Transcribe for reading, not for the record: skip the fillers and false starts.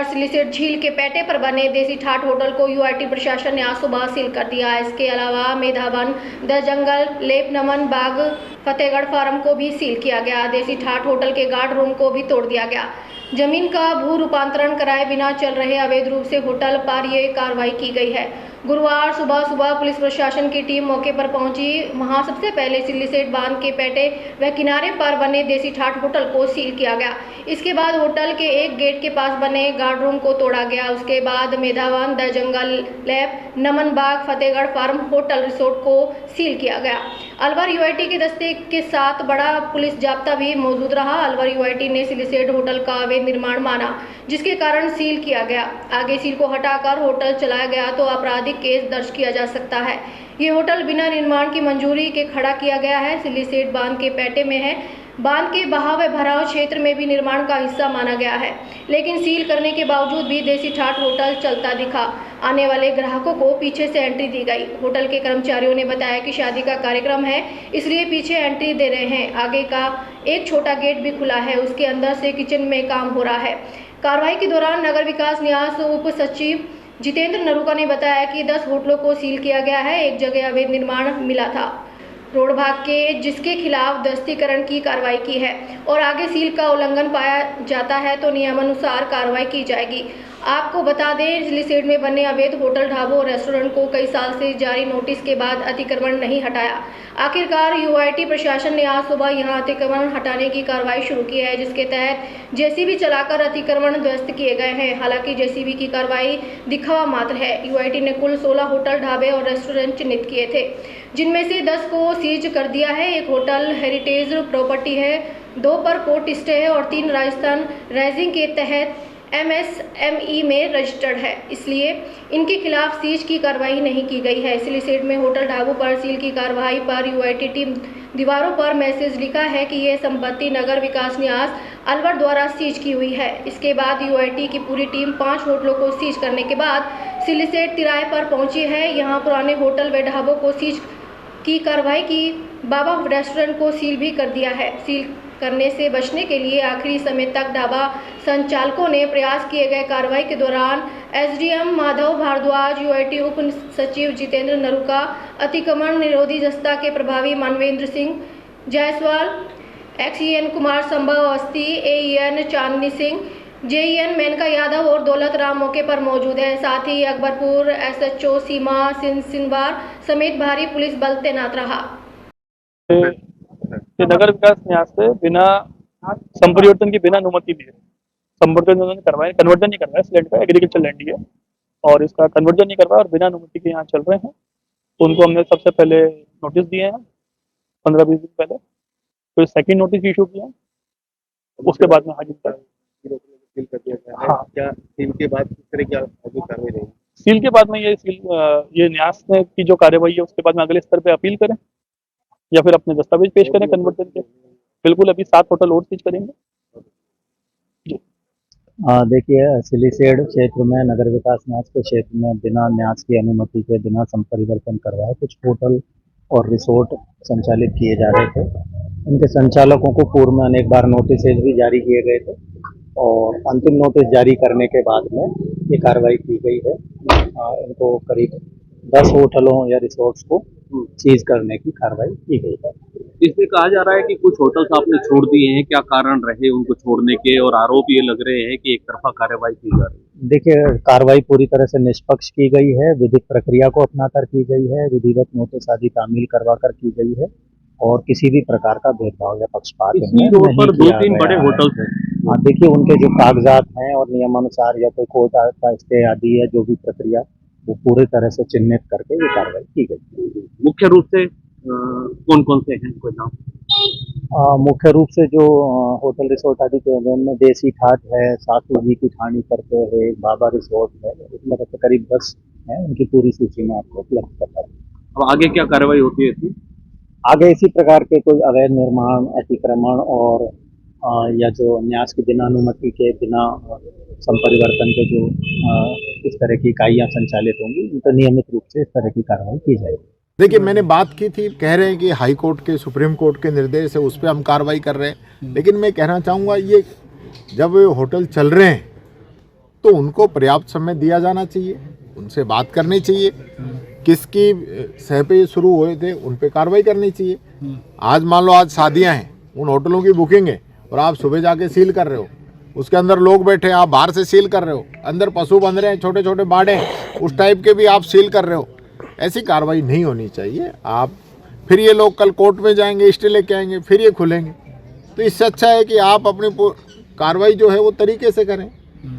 गुरुवार सिलीसेट झील के पैटे पर बने देसी ठाठ होटल को यूआईटी प्रशासन ने आज सुबह सील कर दिया। इसके अलावा मेधावन, द जंगल, लेप नमन बाग, फतेहगढ़ फार्म को भी सील किया गया। देसी ठाठ होटल के गार्ड रूम को भी तोड़ दिया गया। जमीन का भू रूपांतरण कराए बिना चल रहे अवैध रूप से होटल पर ये कार्रवाई की गई है। गुरुवार सुबह पुलिस प्रशासन की टीम मौके पर पहुंची। वहां सबसे पहले सिलीसेट बांध के पैटे व किनारे पर बने देसी ठाठ होटल को सील किया गया। इसके बाद होटल के एक गेट के पास बने गार्ड रूम को तोड़ा गया। उसके बाद Medhavan, the jungle, lab, Naman Bagh, Fatehgarh farm hotel resort को सील किया गया। अलवर यूआईटी के दस्ते के साथ बड़ा पुलिस जाब्ता भी मौजूद रहा। अलवर यूआईटी ने सिलीसेट होटल का अवैध निर्माण माना, जिसके कारण सील किया गया। आगे सील को हटाकर होटल चलाया गया तो आपराधिक केस दर्ज किया जा सकता है। ये होटल बिना निर्माण की मंजूरी के खड़ा किया गया है। सिलीसेट बांध के पैटे में है। बांध के बहाव व भराव क्षेत्र में भी निर्माण का हिस्सा माना गया है, लेकिन सील करने के बावजूद भी देसी ठाठ होटल चलता दिखा। आने वाले ग्राहकों को पीछे से एंट्री दी गई। होटल के कर्मचारियों ने बताया कि शादी का कार्यक्रम है, इसलिए पीछे एंट्री दे रहे हैं। आगे का एक छोटा गेट भी खुला है, उसके अंदर से किचन में काम हो रहा है। कार्रवाई के दौरान नगर विकास न्यास उप सचिव जितेंद्र नरूका ने बताया कि 10 होटलों को सील किया गया है। एक जगह अवैध निर्माण मिला था रोड भाग के, जिसके खिलाफ ध्वस्तीकरण की कार्रवाई की है और आगे सील का उल्लंघन पाया जाता है तो नियमानुसार कार्रवाई की जाएगी। आपको बता दें, सिलीसेट में बने अवैध होटल, ढाबों और रेस्टोरेंट को कई साल से जारी नोटिस के बाद अतिक्रमण नहीं हटाया। आखिरकार यूआईटी प्रशासन ने आज सुबह यहां अतिक्रमण हटाने की कार्रवाई शुरू की है, जिसके तहत जेसीबी चलाकर अतिक्रमण ध्वस्त किए गए हैं। हालांकि जेसीबी की कार्रवाई दिखावा मात्र है। यूआईटी ने कुल 16 होटल, ढाबे और रेस्टोरेंट चिन्हित किए थे, जिनमें से 10 को सीज कर दिया है। एक होटल हेरिटेज प्रॉपर्टी है, 2 पर कोर्ट स्टे है और 3 राजस्थान राइजिंग के तहत एमएसएमई में रजिस्टर्ड है, इसलिए इनके खिलाफ सीज की कार्रवाई नहीं की गई है। सिलीसेट में होटल, ढाबों पर सील की कार्रवाई पर यूआईटी टीम दीवारों पर मैसेज लिखा है कि यह संपत्ति नगर विकास न्यास अलवर द्वारा सीज की हुई है। इसके बाद यूआईटी की पूरी टीम 5 होटलों को सीज करने के बाद सिलीसेट तिराहे पर पहुंची है। यहां पुराने होटल व ढाबों को सीज की कार्रवाई की। बाबा रेस्टोरेंट को सील भी कर दिया है। सील करने से बचने के लिए आखिरी समय तक ढाबा संचालकों ने प्रयास किए गए। कार्रवाई के दौरान एसडीएम माधव भारद्वाज, यूआईटी उप सचिव जितेंद्र नरूका, अतिक्रमण निरोधी दस्ता के प्रभावी मानवेंद्र सिंह जायसवाल, एक्सईएन कुमार संभव अवस्थी, एईएन चांदनी सिंह, जेईएन मेनका यादव और दौलत राम मौके पर मौजूद है। साथ ही अकबरपुर एसएचओ सीमा सिंहवार समेत भारी पुलिस बल तैनात रहा। नगर विकास न्यास से बिना संपरिवर्तन की बिना अनुमति लिए संवर्धन उन्होंने करवाया, कन्वर्जन नहीं करवाया। इस लैंड का एग्रीकल्चर लैंड ही है और इसका कन्वर्जन नहीं करवाया और बिना अनुमति के यहाँ चल रहे हैं, तो उनको हमने सबसे पहले नोटिस दिए हैं 15-20 दिन पहले। तो सेकंड नोटिस इशू किया, उसके बाद में हाजिर कर हाँ। क्या सील के बाद किस तरह की आगे कार्रवाई रहेगी? सील के बाद में ये न्यास की जो कार्यवाही है उसके बाद में अगले स्तर पे अपील करें या फिर अपने दस्तावेज पेश करें कन्वर्जन के। बिल्कुल, अभी 7 होटल और सीज करेंगे। देखिए, सिलीसेट क्षेत्र में नगर विकास न्यास के क्षेत्र में बिना न्यास की अनुमति के, बिना संपरिवर्तन करवाए कुछ होटल और रिसोर्ट संचालित किए जा रहे थे। इनके संचालकों को पूर्व में अनेक बार नोटिस भी जारी किए गए थे और अंतिम नोटिस जारी करने के बाद में ये कार्रवाई की गई है। इनको करीब 10 होटलों या रिसोर्ट्स को सीज करने की कार्रवाई की गई है। इसमें कहा जा रहा है कि कुछ होटल्स आपने छोड़ दिए हैं, क्या कारण रहे उनको छोड़ने के, और आरोप ये लग रहे हैं कि एक तरफा कार्रवाई की जा रही है? देखिए, कार्रवाई पूरी तरह से निष्पक्ष की गई है, विधिक प्रक्रिया को अपनाकर की गई है, विधिवत नोटिस आदि तामील करवा कर की गई है और किसी भी प्रकार का भेदभाव या पक्षपात इसी रोड पर 2-3 बड़े होटल्स हैं। हाँ, देखिए, उनके जो कागजात हैं और नियमानुसार या कोई कोर्ट का स्टे आदि है, जो भी प्रक्रिया वो पूरी तरह से चिन्हित करके ये कार्रवाई की गई। मुख्य रूप से कौन कौन से हैं, कोई नाम? मुख्य रूप से जो होटल रिसोर्ट आदि के उनमें देसी ठाठ है, सासू जी की ठाणी करते हैं, बाबा रिसोर्ट है, इसमें करीब 10 है। उनकी पूरी सूची में आपको उपलब्ध करता है। अब आगे क्या कार्रवाई होती है इसमें? आगे इसी प्रकार के कोई अवैध निर्माण, अतिक्रमण और या जो न्यास की बिना अनुमति के, बिना संपरिवर्तन के जो इस तरह की इकाइयाँ संचालित होंगी, उन पर नियमित रूप से इस तरह की कार्रवाई की जाएगी। देखिए, मैंने बात की थी, कह रहे हैं कि हाई कोर्ट के, सुप्रीम कोर्ट के निर्देश है, उस पर हम कार्रवाई कर रहे हैं। लेकिन मैं कहना चाहूँगा, ये जब होटल चल रहे हैं तो उनको पर्याप्त समय दिया जाना चाहिए, उनसे बात करनी चाहिए, किसकी सह पे शुरू हुए थे उन पे कार्रवाई करनी चाहिए। आज मान लो आज शादियां हैं, उन होटलों की बुकिंग है और आप सुबह जाके सील कर रहे हो, उसके अंदर लोग बैठे हैं, आप बाहर से सील कर रहे हो, अंदर पशु बंध रहे हैं, छोटे छोटे बाड़े हैं, उस टाइप के भी आप सील कर रहे हो। ऐसी कार्रवाई नहीं होनी चाहिए। आप फिर ये लोग कल कोर्ट में जाएंगे, स्टे लेके आएंगे, फिर ये खुलेंगे। तो इससे अच्छा है कि आप अपनी कार्रवाई जो है वो तरीके से करें।